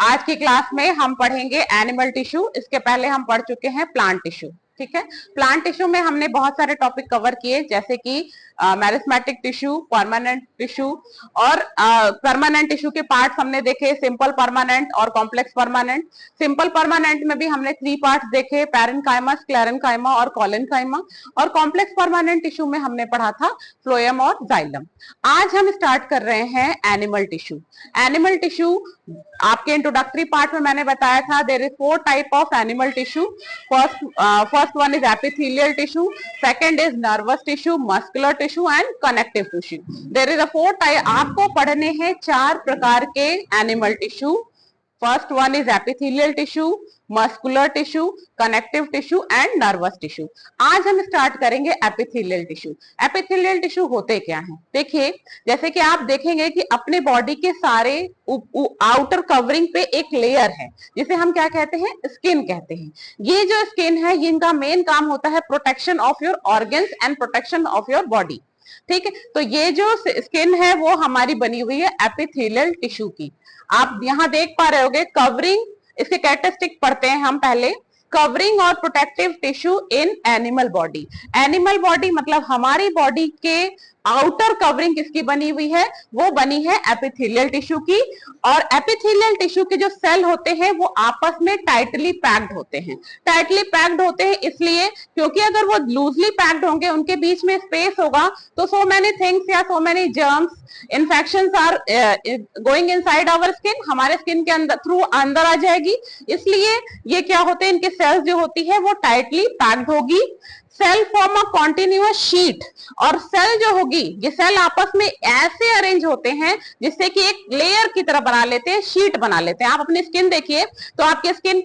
आज की क्लास में हम पढ़ेंगे एनिमल टिश्यू। इसके पहले हम पढ़ चुके हैं प्लांट टिश्यू। ठीक है, प्लांट टिश्यू में हमने बहुत सारे टॉपिक कवर किए, जैसे कि मेरिस्मेटिक टिश्यू, परमानेंट टिश्यू, और परमानेंट टिश्यू के पार्ट्स हमने देखे, सिंपल परमानेंट और कॉम्प्लेक्स परमानेंट। सिंपल परमानेंट में भी हमने 3 पार्ट्स देखे, पैरेन्काइमा, स्क्लेरेन्काइमा और कोलेन्काइमा। और कॉम्प्लेक्स परमानेंट टिश्यू में हमने पढ़ा था फ्लोएम और जाइलम। आज हम स्टार्ट कर रहे हैं एनिमल टिश्यू। एनिमल टिश्यू आपके इंट्रोडक्टरी पार्ट में मैंने बताया था, there is 4 type of animal tissue. First one is epithelial tissue, second is nervous tissue, muscular tissue and connective tissue. There is a 4 type. आपको पढ़ने हैं 4 प्रकार के animal tissue. First one is epithelial tissue, muscular tissue, connective tissue and nervous tissue. आज हम start करेंगे epithelial tissue. Epithelial tissue होते क्या हैं? देखिए, जैसे कि आप देखेंगे कि अपने बॉडी के सारे आउटर कवरिंग पे एक लेयर है, जिसे हम क्या कहते हैं? स्किन कहते हैं। ये जो स्किन है, इनका मेन काम होता है protection of your organs and protection of your body. ठीक है, तो ये जो स्किन है वो हमारी बनी हुई है एपिथेलियल टिश्यू की। आप यहां देख पा रहे होगे कवरिंग, इसके कैरेक्टरिस्टिक पढ़ते हैं हम पहले। कवरिंग और protective tissue in animal body. Animal body मतलब हमारी बॉडी के आउटर कवरिंग किसकी बनी हुई है? वो बनी है एपिथेलियल टिश्यू की। और एपिथेलियल टिश्यू के जो सेल होते हैं वो आपस में टाइटली पैक्ड होते हैं। टाइटली पैक्ड होते हैं इसलिए क्योंकि अगर वो लूजली पैक्ड होंगे, उनके बीच में स्पेस होगा, तो सो मेनी थिंग्स या so many germs, infections are going inside our skin, हमारे स्किन के अंदर थ्रू अंदर आ जाएगी। इसलिए ये क्या होते हैं, इनके सेल्स जो होती है वो टाइटली पैक्ड होगी। Cell form a continuous sheet, और सेल जो होगी, ये सेल आपस में ऐसे अरेंज होते हैं जिससे कि एक लेयर की तरह बना लेते हैं, शीट बना लेते हैं। आप अपनी स्किन देखिए तो आपकी स्किन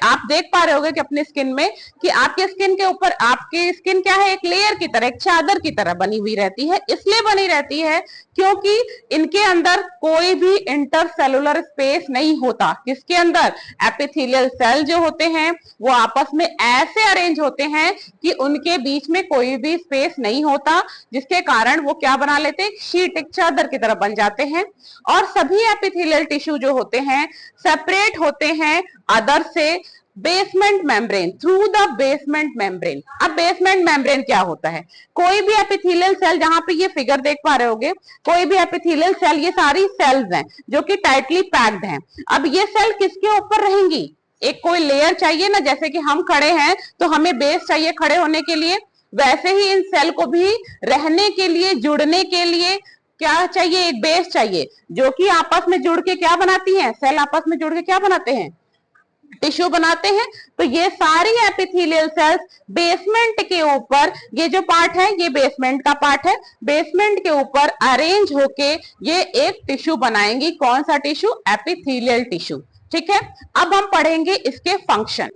आप देख पा रहे होगे कि अपनी स्किन में कि आपके स्किन के ऊपर आपकी स्किन क्या है? एक लेयर की तरह, एक चादर की तरह बनी हुई रहती है। इसलिए बनी रहती है क्योंकि इनके अंदर कोई भी इंटरसेलुलर स्पेस नहीं होता। किसके अंदर? एपिथेलियल सेल जो होते हैं वो आपस में ऐसे अरेंज होते हैं कि उनके बीच में कोई भी स्पेस नहीं होता, जिसके कारण वो क्या बना लेते हैं? शीट, एक चादर की तरह बन जाते हैं। और सभी एपिथेलियल टिश्यू जो होते हैं सेपरेट होते हैं अदर से basement membrane, through the basement membrane. अब बेसमेंट मेम्ब्रेन क्या होता है? कोई भी एपिथेलियल सेल, जहां पे ये फिगर देख पा रहे होगे, कोई भी एपिथेलियल सेल, ये सारी सेल्स हैं जो कि टाइटली पैक्ड हैं। अब ये सेल किसके ऊपर रहेंगी? एक कोई लेयर चाहिए ना, जैसे कि हम खड़े हैं तो हमें बेस चाहिए खड़े होने के लिए, वैसे ही इन सेल को भी रहने के लिए, जुड़ने के लिए क्या चाहिए? एक बेस चाहिए, जो कि आपस में जुड़ के क्या बनाती हैं? सेल आपस में जुड़ के क्या बनाते हैं? टिश्यू बनाते हैं। तो ये सारी एपिथेलियल सेल्स बेसमेंट के ऊपर, ये जो पार्ट है ये बेसमेंट का पार्ट है, बेसमेंट के ऊपर अरेंज होके ये एक टिश्यू बनाएंगी। कौन सा टिश्यू? Epithelial tissue. ठीक है, अब हम पढ़ेंगे इसके फंक्शन।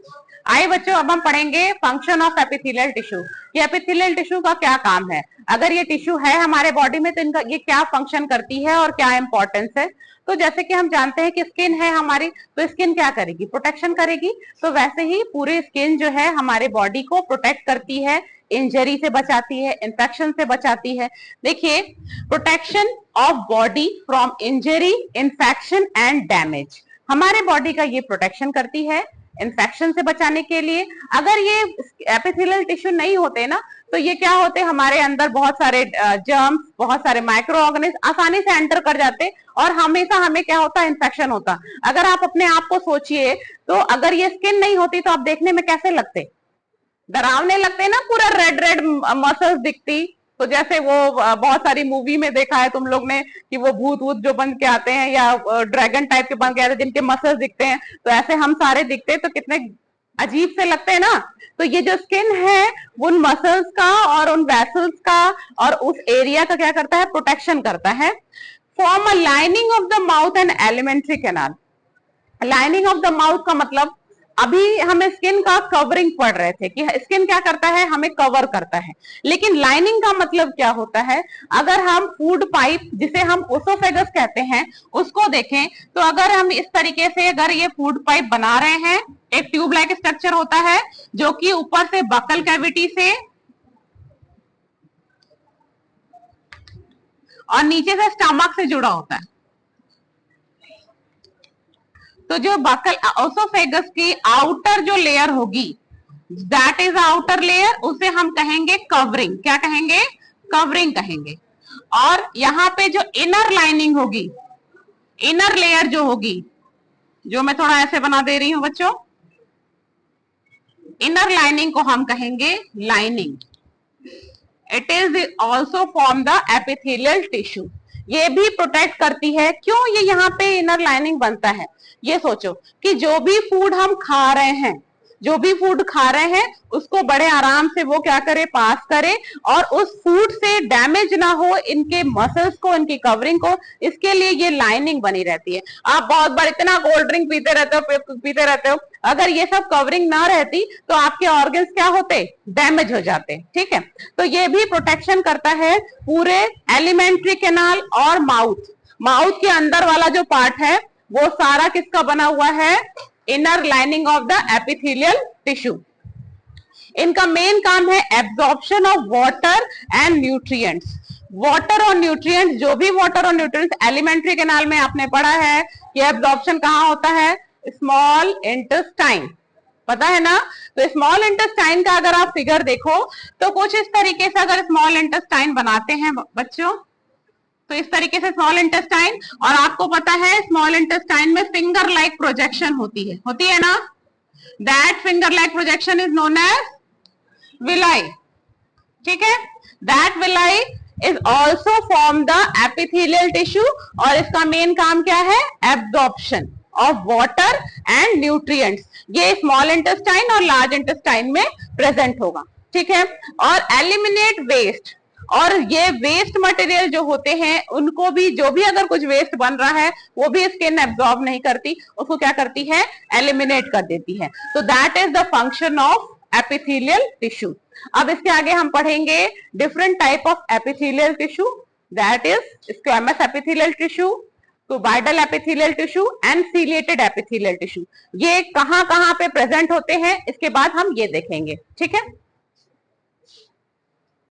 आइए बच्चों, अब हम पढ़ेंगे फंक्शन ऑफ एपिथेलियल टिश्यू। ये एपिथेलियल टिश्यू का क्या काम है? अगर ये टिश्यू है हमारे बॉडी में तो इनका ये क्या फंक्शन करती है और क्या इंपॉर्टेंस है? तो जैसे कि हम जानते हैं कि स्किन है हमारी, तो स्किन क्या करेगी? प्रोटेक्शन करेगी। तो वैसे ही पूरी स्किन जो है हमारे बॉडी को प्रोटेक्ट करती है, इंजरी से बचाती है, इंफेक्शन से बचाती है। देखिए, protection of body from injury, infection and damage, हमारे बॉडी का ये प्रोटेक्शन करती है इन्फेक्शन से बचाने के लिए। अगर ये एपिथेलियल टिश्यू नहीं होते ना, तो ये क्या होते? हमारे अंदर बहुत सारे जर्म्स, बहुत सारे माइक्रो ऑर्गेनिज्म आसानी से एंटर कर जाते और हमेशा हमें क्या होता? इन्फेक्शन होता। अगर आप अपने आप को सोचिए तो अगर ये स्किन नहीं होती तो आप देखने में कैसे लगते? डरावने लगते ना, पूरा रेड रेड मसल्स दिखती। तो जैसे वो बहुत सारी मूवी में देखा है तुम लोग ने कि वो भूत वूत जो बन के आते हैं या ड्रैगन टाइप के बन के आते हैं जिनके मसल्स दिखते हैं, तो ऐसे हम सारे दिखते हैं, तो कितने अजीब से लगते हैं ना। तो ये जो स्किन है उन मसल्स का और उन वेसल्स का और उस एरिया का क्या करता है? प्रोटेक्शन करता है। Form a lining of the mouth and alimentary canal. Lining of the mouth का मतलब, अभी हमें स्किन का कवरिंग पढ़ रहे थे कि स्किन क्या करता है? हमें कवर करता है। लेकिन लाइनिंग का मतलब क्या होता है? अगर हम फूड पाइप, जिसे हम ओसोफेगस कहते हैं, उसको देखें तो अगर हम इस तरीके से अगर ये फूड पाइप बना रहे हैं, एक ट्यूब लाइक स्ट्रक्चर होता है जो कि ऊपर से बकल कैविटी से और नीचे से स्टमक से जुड़ा होता है। तो जो बकल ओसोफेगस की आउटर जो लेयर होगी, दैट इज आउटर लेयर, उसे हम कहेंगे कवरिंग। क्या कहेंगे? कवरिंग कहेंगे। और यहाँ पे जो इनर लाइनिंग होगी, इनर लेयर जो होगी, जो मैं थोड़ा ऐसे बना दे रही हूं बच्चों, इनर लाइनिंग को हम कहेंगे lining. It is also form the epithelial tissue. ये भी प्रोटेक्ट करती है। क्यों ये यहाँ पे इनर लाइनिंग बनता है? ये सोचो कि जो भी फूड हम खा रहे हैं, जो भी फूड खा रहे हैं उसको बड़े आराम से वो क्या करे, पास करे, और उस फूड से डैमेज ना हो इनके मसल्स को, इनकी कवरिंग को, इसके लिए ये लाइनिंग बनी रहती है। आप बहुत बार इतना कोल्ड ड्रिंक पीते रहते हो, अगर ये सब कवरिंग ना रहती तो आपके ऑर्गन्स क्या होते? डैमेज हो जाते। ठीक है, तो ये भी प्रोटेक्शन करता है पूरे एलिमेंट्री कैनाल और माउथ। माउथ के अंदर वाला जो पार्ट है वो सारा किसका बना हुआ है? Inner lining of the epithelial tissue. इनका मेन काम है absorption of water and nutrients. Water और न्यूट्रिएंट्स, जो भी वाटर और न्यूट्रिएंट्स एलिमेंट्री कैनाल में आपने पढ़ा है कि एब्जॉर्प्शन कहां होता है? स्मॉल इंटेस्टाइन, पता है ना? तो स्मॉल इंटेस्टाइन का अगर आप फिगर देखो तो कुछ इस तरीके से अगर स्मॉल इंटेस्टाइन बनाते हैं बच्चों, तो इस तरीके से स्मॉल इंटेस्टाइन, और आपको पता है स्मॉल इंटेस्टाइन में फिंगर लाइक प्रोजेक्शन होती है ना? That finger like projection is known as villi. ठीक है, that villi is also form the epithelial tissue, और इसका मेन काम क्या है? Absorption of water and nutrients. ये स्मॉल इंटेस्टाइन और लार्ज इंटेस्टाइन में प्रेजेंट होगा। ठीक है, और एलिमिनेट वेस्ट, और ये वेस्ट मटेरियल जो होते हैं उनको भी, जो भी अगर कुछ वेस्ट बन रहा है वो भी स्किन एब्जॉर्ब नहीं करती, उसको क्या करती है? एलिमिनेट कर देती है। तो that is the function of epithelial tissue. अब इसके आगे हम पढ़ेंगे different type of epithelial tissue, that is squamous epithelial tissue, cuboidal epithelial tissue and ciliated epithelial tissue. ये कहां कहां पे प्रेजेंट होते हैं इसके बाद हम ये देखेंगे। ठीक है।